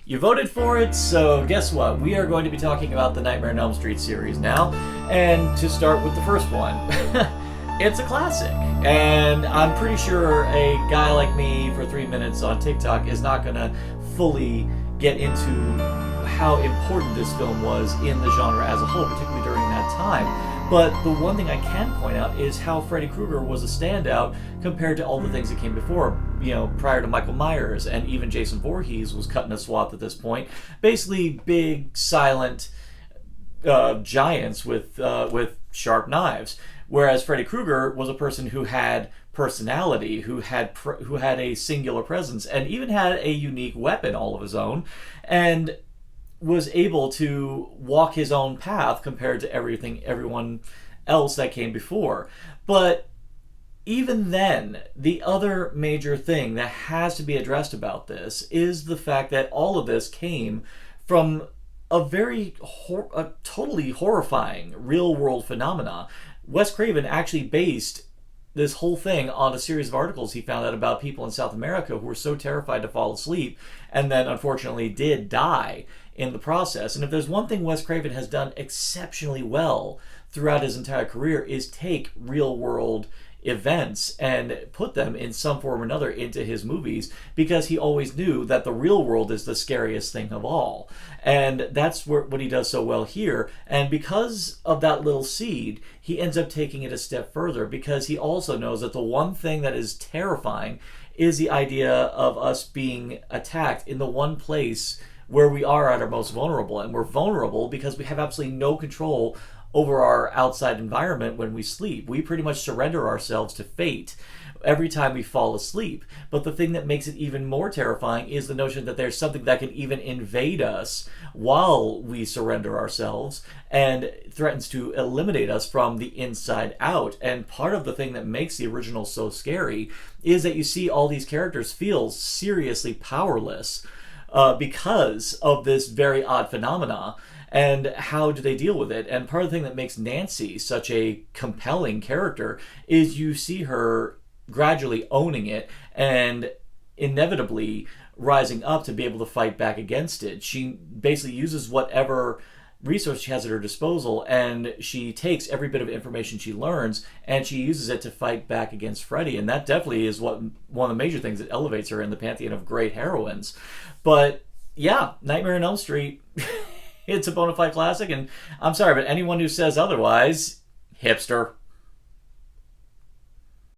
You voted for it, so guess what? We are going to be talking about the Nightmare on Elm Street series now. And to start with the first one, it's a classic. And I'm pretty sure a guy like me for 3 minutes on TikTok is not going to fully get into how important this film was in the genre as a whole, particularly during that time. But the one thing I can point out is how Freddy Krueger was a standout compared to all the things that came before. Prior to Michael Myers, and even Jason Voorhees was cutting a swath at this point. Basically, big, silent giants with sharp knives. Whereas Freddy Krueger was a person who had personality, who had a singular presence, and even had a unique weapon all of his own, and was able to walk his own path compared to everyone else that came before. But even then, the other major thing that has to be addressed about this is the fact that all of this came from a totally horrifying real-world phenomena. Wes Craven actually based this whole thing on a series of articles he found out about people in South America who were so terrified to fall asleep and then unfortunately did die in the process. And if there's one thing Wes Craven has done exceptionally well throughout his entire career is take real world events and put them in some form or another into his movies, because he always knew that the real world is the scariest thing of all. And that's what he does so well here. And because of that little seed, he ends up taking it a step further, because he also knows that the one thing that is terrifying is the idea of us being attacked in the one place where we are at our most vulnerable. And we're vulnerable because we have absolutely no control over our outside environment when we sleep. We pretty much surrender ourselves to fate every time we fall asleep. But the thing that makes it even more terrifying is the notion that there's something that can even invade us while we surrender ourselves and threatens to eliminate us from the inside out. And part of the thing that makes the original so scary is that you see all these characters feel seriously powerless because of this very odd phenomena. And how do they deal with it? And part of the thing that makes Nancy such a compelling character is you see her gradually owning it and inevitably rising up to be able to fight back against it. She basically uses whatever resource she has at her disposal, and she takes every bit of information she learns and she uses it to fight back against Freddy. And that definitely is one of the major things that elevates her in the pantheon of great heroines. But yeah, Nightmare on Elm Street it's a bona fide classic, and I'm sorry, but anyone who says otherwise, hipster.